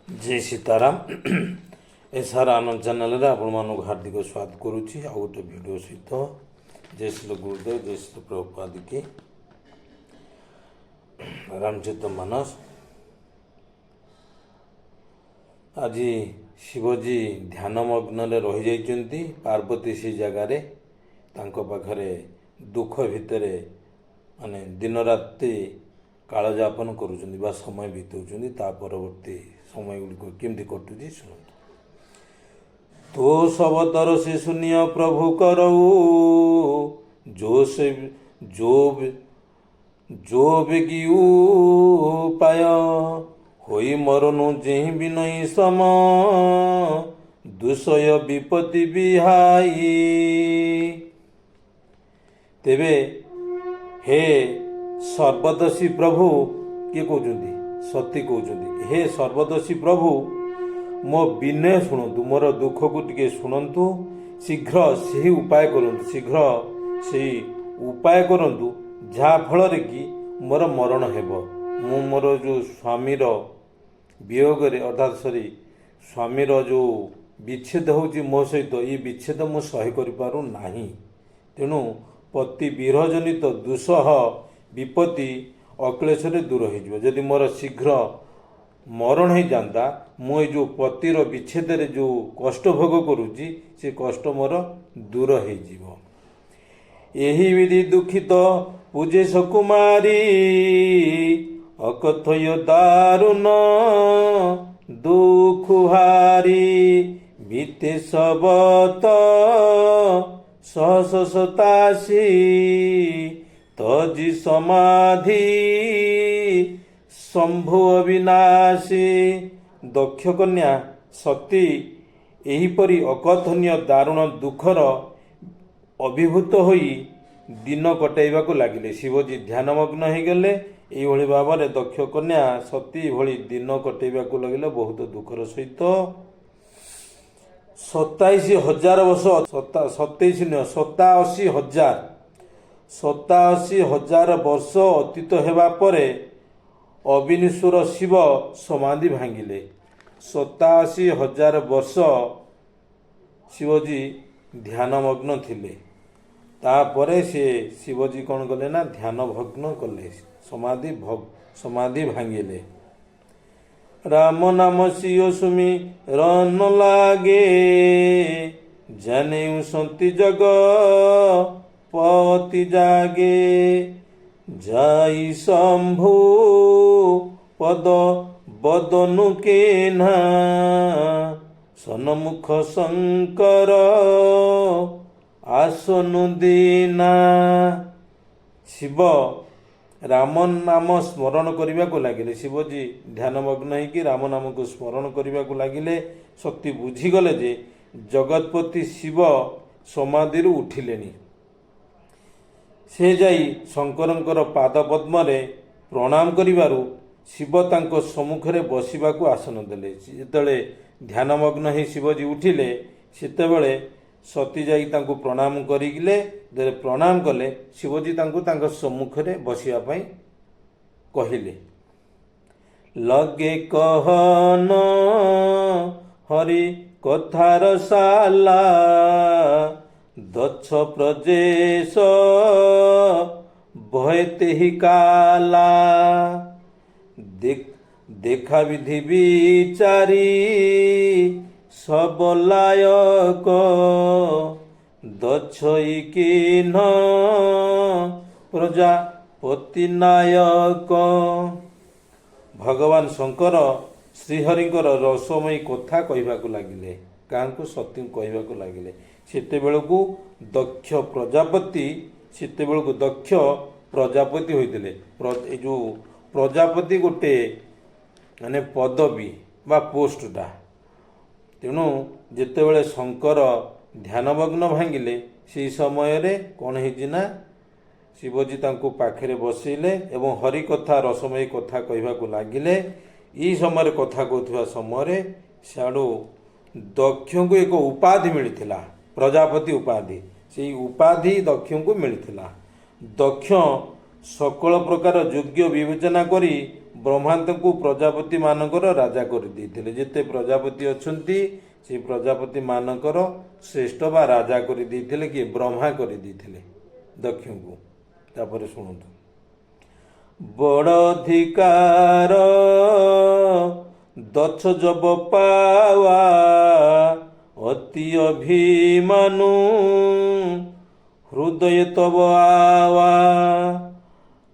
जय सीताराम एसआर आनंद चैनल आपण हार्दिक स्वागत करुच्ची आ गोटे भिड सहित जय श्री गुरुदेव जय श्री प्रभुपाद की रामचरित मानस। आज शिवजी ध्यानमग्न रही जाइछन्ति पार्वती से जगार पाखरे दुख भितर माने दिन राति कालजापन करुछन्ति बा समय बिताउछन्ति। ता परवर्ती समय गुड़िक केमती कटुची शुणु। तो सब तर से सुनिय प्रभु करऊ जो से जो बेगिऊ पाय होई मरनु जेहि बिनई सम दुसय विपत्ति बिहाई। तेबे हे सर्वदशी प्रभु किए कहते सती कहते हे सर्वदशी प्रभु मो विनय शुणु मोर दुख को टिके शुणु शीघ्र से उपाय करंतु शीघ्र से उपाय करंतु जहा फल कि मोर मरण हेब मु मोर जो स्वामीर वियोग अर्थात सॉरी स्वामीर जो विच्छेद होची मो सहित ये विच्छेद मु सही करिपारु नाही। तेणु पति विरह जनित दुसह विपत्ति अक्लेश दूर हो जदि मोर शीघ्र मरण हो जाता मु जो पतिर विच्छेद जो कष्ट भोग करुच्ची से कष्ट मोर दूर हो। यही विधि दुखित पूजे सकुमारी अकथय दारुण दुखुहारी बीते सबत सहस सतासी तजी समाधि शंभु अविनाशी। दक्ष कन्या सती एहीपरि अकथनीय दारुण दुखर अभिभूत होई दिन कटाइबाकू लागिले। शिवजी ध्यानमग्न हो गले एभली भाव में दक्ष कन्या सती भली दिन कटाइबाकू लगिले बहुत दुखर सहित 27,000 वर्ष 27 नुह 87,000 वर्ष अतीत हेबा परे अविनीश्वर शिव समाधि भांगिले। 87,000 वर्ष शिवजी ध्यानमग्न थिले। तापरे से शिवजी कौन कले ना ध्यान भग्न कले समाधि भांगिले। राम नाम सियो सुमी रन लागे जाने संति जग पति जागे जाई शंभु पद बदनु केना सनमुख शंकर आसनु दीना। शिव राम नाम स्मरण करने को लगिले। शिवजी ध्यानमग्न होइकि राम नाम को स्मरण करने को लगिले। शक्ति बुझीगले जे जगतपति शिव समाधि उठिलेनी। से जाई शंकरंकर पाद पद्मरे प्रणाम करिबारु शिव तांको सम्मुखरे बसिबाकू आसन देले। जेतेबेले ध्यानमग्न होई शिवजी उठिले सेतेबेले सती जाई तांको प्रणाम करिले। प्रणाम कले शिवजी तांको तांको सम्मुखरे बसिया पई कहिले। लगे कहन हरि कथार साला दक्ष प्रजेश भयते ही काला देखा विधि विचारी सब लायक दक्ष किन प्रजापति नायक। भगवान शंकर श्रीहरिंकर रसमयी कथा कहबाकू लागिले। काहू सती कहबाकू लागिले। सेतेबेलकू दक्ष प्रजापति होइतिले। जो प्रजापति गोटे माने पदवी बा पोस्टा। तेणु जेतेबेले शंकर ध्यानमग्न भांगिले से समय रे कौन होइजिना शिवजी तांको पाखरे बसैले एवं हरि कथा रसमयी कथा कहबाकू लागिले। ई समय कथा कहथुवा समय साडू दक्ष को एक उपाधि मिलिथिला प्रजापति उपाधि। से उपाधि दक्ष को मिलिथिला। दक्ष सकल प्रकार योग्य विवेचना करी ବ୍ରହ୍ମା ତାଙ୍କୁ ପ୍ରଜାପତି ମାନଙ୍କର ରାଜା କରିଦେଇଥିଲେ। ଯେତେ ପ୍ରଜାପତି ଅଛନ୍ତି ସେ ପ୍ରଜାପତି ମାନଙ୍କର ଶ୍ରେଷ୍ଠ ବା ରାଜା କରିଦେଇଥିଲେ, କିଏ? ବ୍ରହ୍ମା କରିଦେଇଥିଲେ ଦକ୍ଷଙ୍କୁ। ତାପରେ ଶୁଣନ୍ତୁ, ବଡ଼ ଅଧିକାର ଦଛ ଜବ ପାୱା ଅତି ଅଭିମାନୁ ହୃଦୟ ତବ ଆୱା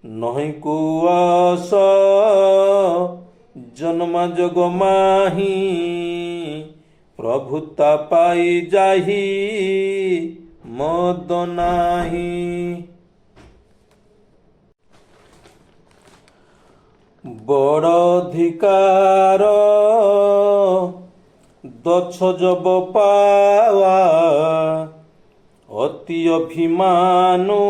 ନହିଁ କୁଆସ ଜନ୍ମା ଯୋଗ ମାହି ପ୍ରଭୁତା ପାଇ ଯାହି ମଦ ନାହିଁ। ବଡ଼ ଅଧିକାର ଦଛ ଜବ ପାୱା ଅତି ଅଭିମାନୁ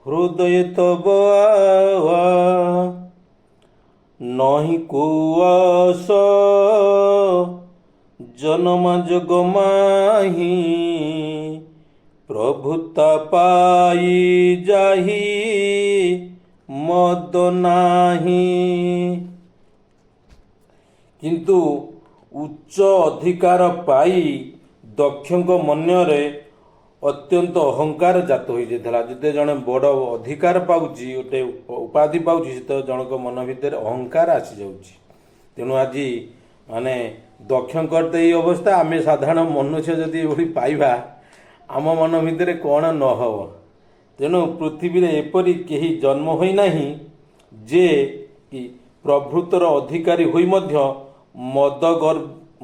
ହୃଦୟ ତବ ଆୱା ନହିଁ କୁଆସ ଜନମା ଯୋଗ ମାହି ପ୍ରଭୁତା ପାଇ ଯାହି ମଦ ନାହିଁ। କିନ୍ତୁ ଉଚ୍ଚ ଅଧିକାର ପାଇ ଦକ୍ଷଙ୍କ ମନରେ ଅତ୍ୟନ୍ତ ଅହଙ୍କାର ଜାତ ହୋଇଯାଇଥିଲା। ଯେତେ ଜଣେ ବଡ଼ ଅଧିକାର ପାଉଛି, ଗୋଟେ ଉପାଧି ପାଉଛି, ସେତେବେଳେ ଜଣଙ୍କ ମନ ଭିତରେ ଅହଙ୍କାର ଆସିଯାଉଛି। ତେଣୁ ଆଜି ମାନେ ଦକ୍ଷଙ୍କର ତ ଏଇ ଅବସ୍ଥା, ଆମେ ସାଧାରଣ ମନୁଷ୍ୟ ଯଦି ଏଭଳି ପାଇବା ଆମ ମନ ଭିତରେ କ'ଣ ନ ହେବ। ତେଣୁ ପୃଥିବୀରେ ଏପରି କେହି ଜନ୍ମ ହୋଇନାହିଁ ଯେ କି ପ୍ରଭୃତର ଅଧିକାରୀ ହୋଇ ମଧ୍ୟ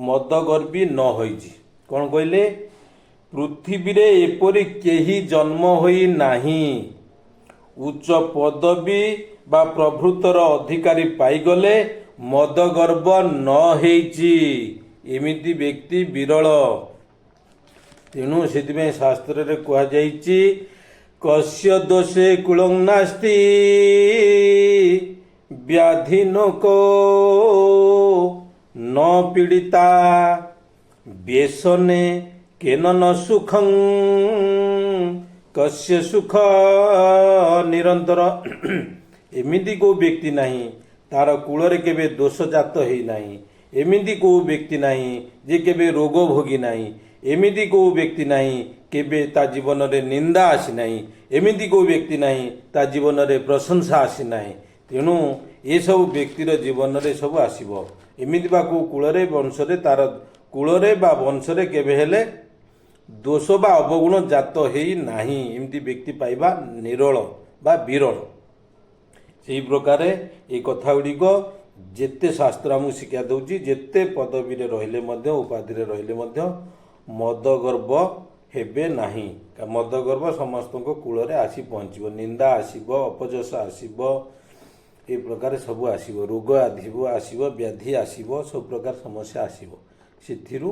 ମଦଗର୍ବୀ ନ ହୋଇଛି। କ'ଣ କହିଲେ? ପୃଥିବୀରେ ଏପରି କେହି ଜନ୍ମ ହୋଇନାହିଁ, ଉଚ୍ଚ ପଦବୀ ବା ପ୍ରଭୃତର ଅଧିକାରୀ ପାଇଗଲେ ମଦଗର୍ବ ନ ହେଇଛି, ଏମିତି ବ୍ୟକ୍ତି ବିରଳ। ତେଣୁ ସେଥିପାଇଁ ଶାସ୍ତ୍ରରେ କୁହାଯାଇଛି, କସ୍ୟ ଦୋଷେ କୁଳଂ ନାସ୍ତି ବ୍ୟାଧି ନୋକ ନ ପୀଡ଼ିତା ବ୍ୟସନେ କେନ ନ ସୁଖଂ କସ୍ୟ ସୁଖ ନିରନ୍ତର। ଏମିତି କେଉଁ ବ୍ୟକ୍ତି ନାହିଁ ତାର କୂଳରେ କେବେ ଦୋଷ ଜାତ ହେଇନାହିଁ। ଏମିତି କେଉଁ ବ୍ୟକ୍ତି ନାହିଁ ଯେ କେବେ ରୋଗ ଭୋଗି ନାହିଁ। ଏମିତି କେଉଁ ବ୍ୟକ୍ତି ନାହିଁ କେବେ ତା ଜୀବନରେ ନିନ୍ଦା ଆସିନାହିଁ। ଏମିତି କେଉଁ ବ୍ୟକ୍ତି ନାହିଁ ତା ଜୀବନରେ ପ୍ରଶଂସା ଆସିନାହିଁ। ତେଣୁ ଏସବୁ ବ୍ୟକ୍ତିର ଜୀବନରେ ସବୁ ଆସିବ। ଏମିତି ବା କେଉଁ କୂଳରେ ବଂଶରେ ତାର କୂଳରେ ବା ବଂଶରେ କେବେ ହେଲେ ଦୋଷ ବା ଅବଗୁଣ ଜାତ ହେଇ ନାହିଁ। ଏମିତି ବ୍ୟକ୍ତି ପାଇବା ନିରୋଳ ବା ବିରଳ। ସେହି ପ୍ରକାରେ এই କଥା ଗୁଡ଼ିକ ଯେତେ ଶାସ୍ତ୍ର ଆମକୁ ଶିକ୍ଷା ଦେଉଛି, ଯେତେ ପଦବୀରେ ରହିଲେ ମଧ୍ୟ, ଉପାଧିରେ ରହିଲେ ମଧ୍ୟ ମଦଗର୍ବ ହେବେ ନାହିଁ। ମଦଗର୍ବ ସମସ୍ତଙ୍କ କୂଳରେ ଆସି ପହଞ୍ଚିବ। ନିନ୍ଦା ଆସିବ, ଅପଯଶ ଆସିବ, ଏ ପ୍ରକାର ସବୁ ଆସିବ। ରୋଗ ଆସିବ, ବ୍ୟାଧି ଆସିବ, ସବୁ ପ୍ରକାର ସମସ୍ୟା ଆସିବ। ସେଥିରୁ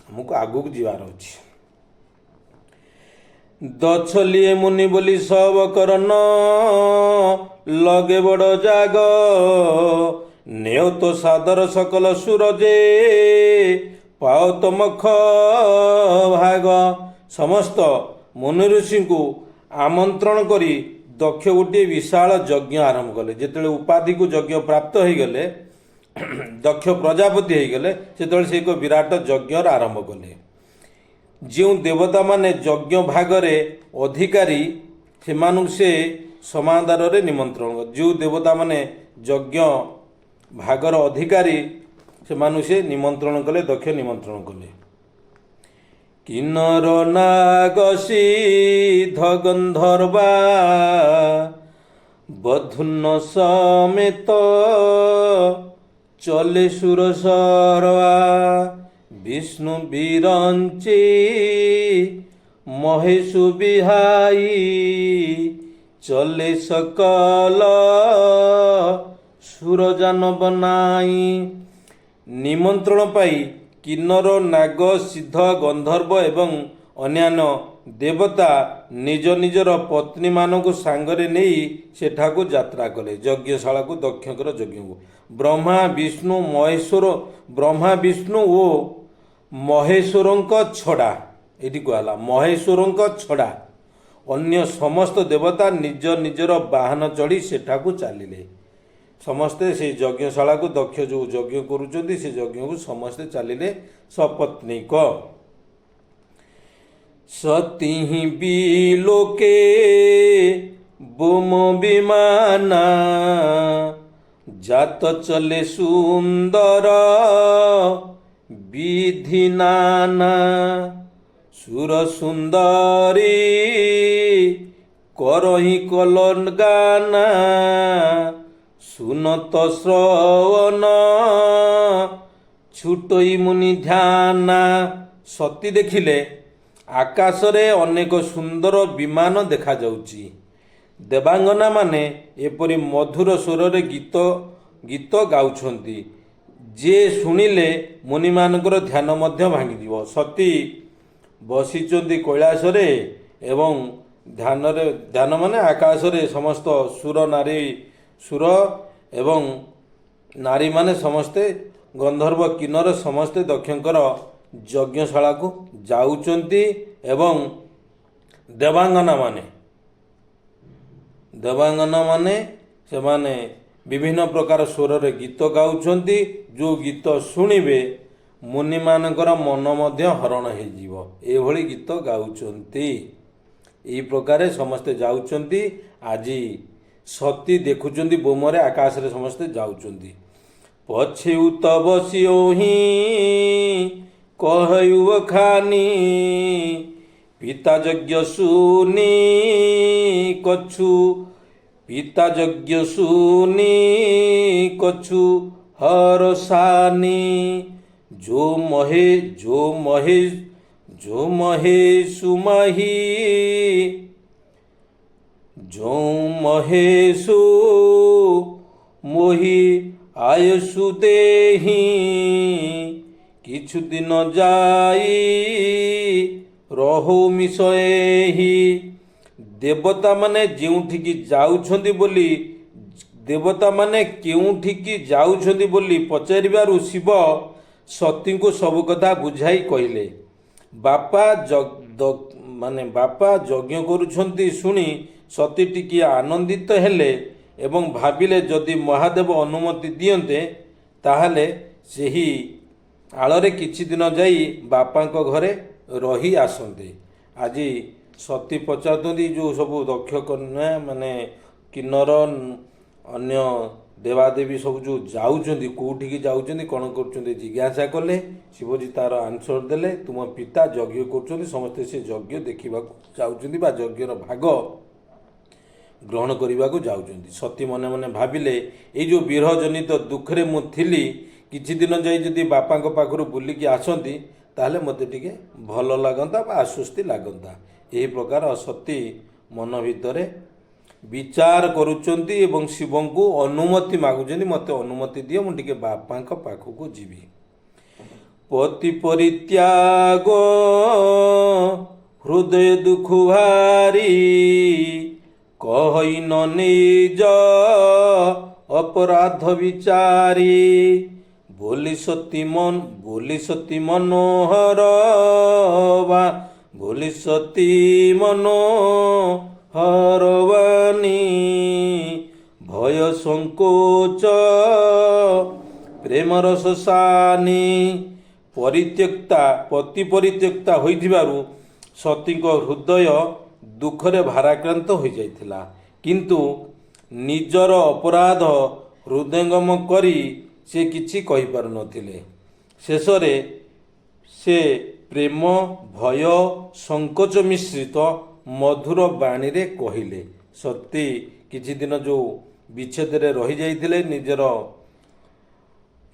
ଆମକୁ ଆଗକୁ ଯିବାର ଅଛି। ଦଛଲିଏ ମୁନି ବୋଲି ସବ କରନ ଲଗେ ବଡ଼ ଜାଗ ନେଓ ତ ସାଦର ସକଲ ସୁରଜେ ପାଓ ତମଖ ଭାଗ। ସମସ୍ତ ମୁନି ଋଷିଙ୍କୁ ଆମନ୍ତ୍ରଣ କରି ଦକ୍ଷ ଗୋଟିଏ ବିଶାଳ ଯଜ୍ଞ ଆରମ୍ଭ କଲେ। ଯେତେବେଳେ ଉପାଧିକୁ ଯଜ୍ଞ ପ୍ରାପ୍ତ ହୋଇଗଲେ, ଦକ୍ଷ ପ୍ରଜାପତି ହୋଇଗଲେ, ସେତେବେଳେ ସେ ଏକ ବିରାଟ ଯଜ୍ଞର ଆରମ୍ଭ କଲେ। ଯେଉଁ ଦେବତାମାନେ ଯଜ୍ଞ ଭାଗରେ ଅଧିକାରୀ ସେମାନଙ୍କୁ ସେ ସମାଦରରେ ନିମନ୍ତ୍ରଣ କଲେ। ଯେଉଁ ଦେବତାମାନେ ଯଜ୍ଞ ଭାଗର ଅଧିକାରୀ ସେମାନଙ୍କୁ ସେ ନିମନ୍ତ୍ରଣ କଲେ, ଦକ୍ଷ ନିମନ୍ତ୍ରଣ କଲେ। କିନ୍ନର ନାଗ ସିଦ୍ଧ ଗନ୍ଧର୍ବା ବଧୂନ ସಮೇତ ଚଲେ ସୁର ସରବା ବିଷ୍ଣୁ ବିରଞ୍ଚି ମହେଶୁ ବିହାଇ ଚଲେ ସକଲ ସୁରଜାନ ବନାଇ। ନିମନ୍ତ୍ରଣ ପାଇ କିନ୍ନର ନାଗ ସିଦ୍ଧ ଗନ୍ଧର୍ବ ଏବଂ ଅନ୍ୟାନ୍ୟ ଦେବତା ନିଜ ନିଜର ପତ୍ନୀମାନଙ୍କୁ ସାଙ୍ଗରେ ନେଇ ସେଠାକୁ ଯାତ୍ରା କଲେ, ଯଜ୍ଞଶାଳାକୁ, ଦକ୍ଷଙ୍କର ଯଜ୍ଞକୁ। ବ୍ରହ୍ମା ବିଷ୍ଣୁ ଓ ମହେଶ୍ୱରଙ୍କ ଛଡ଼ା, ଏଠି କୁହାହେଲା ମହେଶ୍ୱରଙ୍କ ଛଡ଼ା ଅନ୍ୟ ସମସ୍ତ ଦେବତା ନିଜ ନିଜର ବାହନ ଚଢ଼ି ସେଠାକୁ ଚାଲିଲେ। ସମସ୍ତେ ସେଇ ଯଜ୍ଞଶାଳାକୁ ଦକ୍ଷ ଯେଉଁ ଯଜ୍ଞ କରୁଛନ୍ତି ସେ ଯଜ୍ଞକୁ ସମସ୍ତେ ଚାଲିଲେ ସପତ୍ନୀକ। ସତୀ ବିଲୋକେ ବୋମ ବିମାନା ଜାତ ଚଲେ ସୁନ୍ଦର ବିଧି ନାନା ସୁର ସୁନ୍ଦରୀ କରହି କଲନ ଗାନା ସୁନତ ଶ୍ରବଣ ଛୁଟଇ ମୁନି ଧ୍ୟାନା। ସତୀ ଦେଖିଲେ ଆକାଶରେ ଅନେକ ସୁନ୍ଦର ବିମାନ ଦେଖାଯାଉଛି। ଦେବାଙ୍ଗନା ମାନେ ଏପରି ମଧୁର ସ୍ୱରରେ ଗୀତ ଗାଉଛନ୍ତି ଯିଏ ଶୁଣିଲେ ମୁନିମାନଙ୍କର ଧ୍ୟାନ ମଧ୍ୟ ଭାଙ୍ଗିଯିବ। ସତୀ ବସିଛନ୍ତି କୈଳାସରେ ଏବଂ ଧ୍ୟାନ ମାନେ ଆକାଶରେ ସମସ୍ତ ସୁର ଏବଂ ନାରୀମାନେ ସମସ୍ତେ ଗନ୍ଧର୍ବ କିନ୍ନର ସମସ୍ତେ ଦକ୍ଷଙ୍କର ଯଜ୍ଞଶାଳାକୁ ଯାଉଛନ୍ତି ଏବଂ ଦେବାଙ୍ଗନା ମାନେ ସେମାନେ ବିଭିନ୍ନ ପ୍ରକାର ସ୍ୱରରେ ଗୀତ ଗାଉଛନ୍ତି। ଯେଉଁ ଗୀତ ଶୁଣିବେ ମୁନିମାନଙ୍କର ମନ ମଧ୍ୟ ହରଣ ହେଇଯିବ। ଏଭଳି ଗୀତ ଗାଉଛନ୍ତି। ଏହି ପ୍ରକାରେ ସମସ୍ତେ ଯାଉଛନ୍ତି। ଆଜି ସତୀ ଦେଖୁଛନ୍ତି ବୋମରେ ଆକାଶରେ ସମସ୍ତେ ଯାଉଛନ୍ତି। ପଛେଉ ତବ ସିଓହିଁ କହିବ ଖାନି ପିତା ଯଜ୍ଞ ସୁନି କଛୁ ପିତା ଯଜ୍ଞ ସୁନି କଛୁ ହରସାନି जो महेशु मोहि आयुषु देहि किछु दिन जाई रहो मिशेहि। देवता माने ଯେଉଁଠିକି ଯାଉଛନ୍ତି ବୋଲି ଦେବତା ମାନେ କେଉଁଠିକି ଯାଉଛନ୍ତି ବୋଲି ପଚାରିବାରୁ ଶିବ ସତୀଙ୍କୁ ସବୁ କଥା ବୁଝାଇ କହିଲେ। ବାପା ଯଜ୍ଞ କରୁଛନ୍ତି ଶୁଣି ସତୀ ଟିକିଏ ଆନନ୍ଦିତ ହେଲେ ଏବଂ ଭାବିଲେ ଯଦି ମହାଦେବ ଅନୁମତି ଦିଅନ୍ତେ ତାହେଲେ ସେହି ଆଳରେ କିଛି ଦିନ ଯାଇ ବାପାଙ୍କ ଘରେ ରହି ଆସନ୍ତେ। ଆଜି ସତୀ ପଚାରୁଛନ୍ତି ଯେଉଁ ସବୁ ଦକ୍ଷ କନ୍ୟା ମାନେ କିନ୍ନର ଅନ୍ୟ ଦେବାଦେବୀ ସବୁ ଯେଉଁ ଯାଉଛନ୍ତି କେଉଁଠିକି ଯାଉଛନ୍ତି କ'ଣ କରୁଛନ୍ତି ଜିଜ୍ଞାସା କଲେ। ଶିବଜୀ ତାର ଆନ୍ସର ଦେଲେ ତୁମ ପିତା ଯଜ୍ଞ କରୁଛନ୍ତି। ସମସ୍ତେ ସେ ଯଜ୍ଞ ଦେଖିବାକୁ ଯାଉଛନ୍ତି ବା ଯଜ୍ଞର ଭାଗ ଗ୍ରହଣ କରିବାକୁ ଯାଉଛନ୍ତି। ସତୀ ମନେ ମନେ ଭାବିଲେ ଏଇ ଯେଉଁ ବିରହ ଜନିତ ଦୁଃଖରେ ମୁଁ ଥିଲି କିଛି ଦିନ ଯାଇ ଯଦି ବାପାଙ୍କ ପାଖରୁ ବୁଲିକି ଆସନ୍ତି ତାହେଲେ ମୋତେ ଟିକେ ଭଲ ଲାଗନ୍ତା ବା ଆଶ୍ୱସ୍ତି ଲାଗନ୍ତା। ଏହି ପ୍ରକାର ସତୀ ମନ ଭିତରେ ବିଚାର କରୁଛନ୍ତି ଏବଂ ଶିବଙ୍କୁ ଅନୁମତି ମାଗୁଛନ୍ତି ମୋତେ ଅନୁମତି ଦିଅ ମୁଁ ଟିକେ ବାପାଙ୍କ ପାଖକୁ ଯିବି। ପତି ପରିତ୍ୟାଗ ହୃଦୟ ଦୁଃଖ ଭାରି କହି ନ ନିଜ ଅପରାଧ ବିଚାରି ବୋଲି ସତୀ ମନୋହର ବା ବୋଲି ସତୀ ହରବାନୀ ଭୟ ସଂକୋଚ ପ୍ରେମର ଶଶାନୀ। ପତି ପରିତ୍ୟକ୍ତା ହୋଇଥିବାରୁ ସତୀଙ୍କ ହୃଦୟ ଦୁଃଖରେ ଭାରାକ୍ରାନ୍ତ ହୋଇଯାଇଥିଲା। କିନ୍ତୁ ନିଜର ଅପରାଧ ହୃଦୟଙ୍ଗମ କରି ସେ କିଛି କହିପାରୁନଥିଲେ। ଶେଷରେ ସେ ପ୍ରେମ ଭୟ ସଂକୋଚ ମିଶ୍ରିତ ମଧୁର ବାଣୀରେ କହିଲେ। ସତୀ କିଛି ଦିନ ଯେଉଁ ବିଚ୍ଛେଦରେ ରହିଯାଇଥିଲେ ନିଜର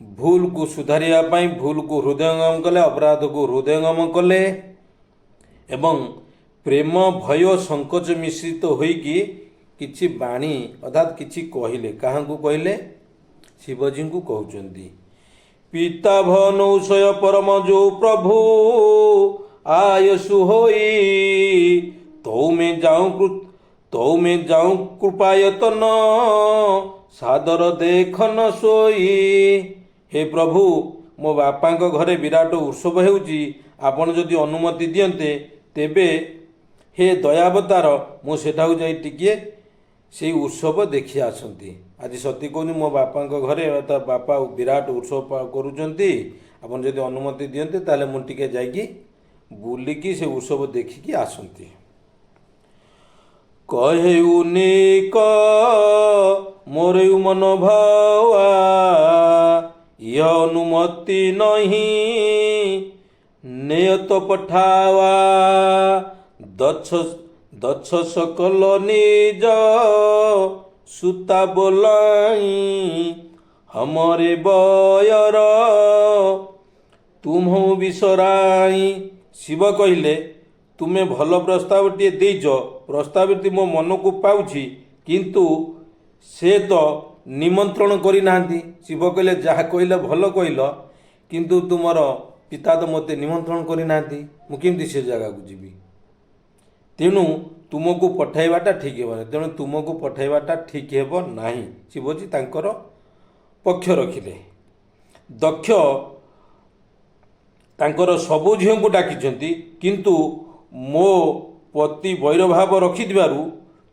ଭୁଲକୁ ସୁଧାରିବା ପାଇଁ ଭୁଲକୁ ହୃଦୟଙ୍ଗମ କଲେ ଅପରାଧକୁ ହୃଦୟଙ୍ଗମ କଲେ ଏବଂ ପ୍ରେମ ଭୟ ସଂକୋଚ ମିଶ୍ରିତ ହୋଇକି କିଛି ବାଣୀ ଅର୍ଥାତ୍ କିଛି କହିଲେ। କାହାଙ୍କୁ କହିଲେ? ଶିବଜୀଙ୍କୁ କହୁଛନ୍ତି। ପିତା ଭନୌଷୟ ପରମ ଯୋଉ ପ୍ରଭୁ ଆୟସୁ ହୋଇ ତୌମେ ଯାଉଁ କୃପାୟତନ ସାଦର ଦେଖନ ଶୋଇ। ହେ ପ୍ରଭୁ ମୋ ବାପାଙ୍କ ଘରେ ବିରାଟ ଉତ୍ସବ ହେଉଛି। ଆପଣ ଯଦି ଅନୁମତି ଦିଅନ୍ତେ ତେବେ ହେ ଦୟାବତାର ମୁଁ ସେଠାକୁ ଯାଇ ଟିକିଏ ସେଇ ଉତ୍ସବ ଦେଖି ଆସନ୍ତି। ଆଜି ସତୀ କହୁନି ମୋ ବାପାଙ୍କ ଘରେ ତା ବାପା ବିରାଟ ଉତ୍ସବ କରୁଛନ୍ତି, ଆପଣ ଯଦି ଅନୁମତି ଦିଅନ୍ତେ ତାହେଲେ ମୁଁ ଟିକେ ଯାଇକି ବୁଲିକି ସେ ଉତ୍ସବ ଦେଖିକି ଆସନ୍ତି। କହେଉନି କ ମୋର ମନ ଭାଆ, ଇହ ଅନୁମତି ନାହିଁ ନେୟତ ପଠାवा। ଦଛ ସକଲ ନିଜ ସୁତା ବୋଲାଇ, ହମରେ ବୟର ତୁମ୍ଭ ବିସରାଇ। ଶିବ କହିଲେ ତୁମେ ଭଲ ପ୍ରସ୍ତାବଟିଏ ଦେଇଛ, ପ୍ରସ୍ତାବଟି ମୋ ମନକୁ ପାଉଛି, କିନ୍ତୁ ସେ ତ ନିମନ୍ତ୍ରଣ କରିନାହାନ୍ତି। ଶିବ କହିଲେ ଯାହା କହିଲ ଭଲ କହିଲ, କିନ୍ତୁ ତୁମର ପିତା ତ ମୋତେ ନିମନ୍ତ୍ରଣ କରିନାହାନ୍ତି, ମୁଁ କେମିତି ସେ ଜାଗାକୁ ଯିବି? ତେଣୁ ତୁମକୁ ପଠାଇବାଟା ଠିକ୍ ହେବ ନାହିଁ। ତେଣୁ ତୁମକୁ ପଠାଇବାଟା ଠିକ୍ ହେବ ନାହିଁ। ଶିବଜୀ ତାଙ୍କର ପକ୍ଷ ରଖିଲେ। ଦକ୍ଷ ତାଙ୍କର ସବୁ ଝିଅଙ୍କୁ ଡାକିଛନ୍ତି, କିନ୍ତୁ ମୋ ପତି ବୈରଭାବ ରଖିଥିବାରୁ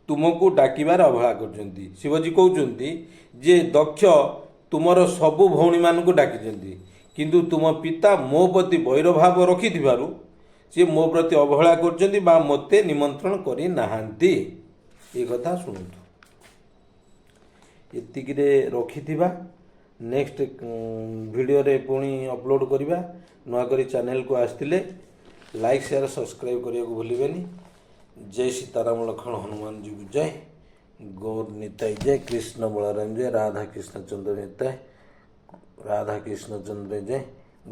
ତୁମକୁ ଡାକିବାରେ ଅବହେଳା କରିଛନ୍ତି। ଶିବଜୀ କହୁଛନ୍ତି ଯେ ଦକ୍ଷ ତୁମର ସବୁ ଭଉଣୀମାନଙ୍କୁ ଡାକିଛନ୍ତି, କିନ୍ତୁ ତୁମ ପିତା ମୋ ପ୍ରତି ବୈରଭାବ ରଖିଥିବାରୁ ସେ ମୋ ପ୍ରତି ଅବହେଳା କରୁଛନ୍ତି ବା ମୋତେ ନିମନ୍ତ୍ରଣ କରିନାହାନ୍ତି। ଏ କଥା ଶୁଣନ୍ତୁ। ଏତିକିରେ ରଖିଥିବା, ନେକ୍ସଟ ଭିଡ଼ିଓରେ ପୁଣି ଅପଲୋଡ଼ କରିବା। ନୂଆକରି ଚ୍ୟାନେଲକୁ ଆସିଥିଲେ ଲାଇକ୍ ସେୟାର ସବସ୍କ୍ରାଇବ୍ କରିବାକୁ ଭୁଲିବେନି। ଜୟ ସୀତାରାମ ଲକ୍ଷ୍ମଣ ହनुମାନ जीକୁ जय। गौर निताई जय। कृष्ण बलराम जय। राधा कृष्ण चंद्र निताय। राधा कृष्ण चंद्र जय।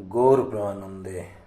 गौर प्रेमानंदे।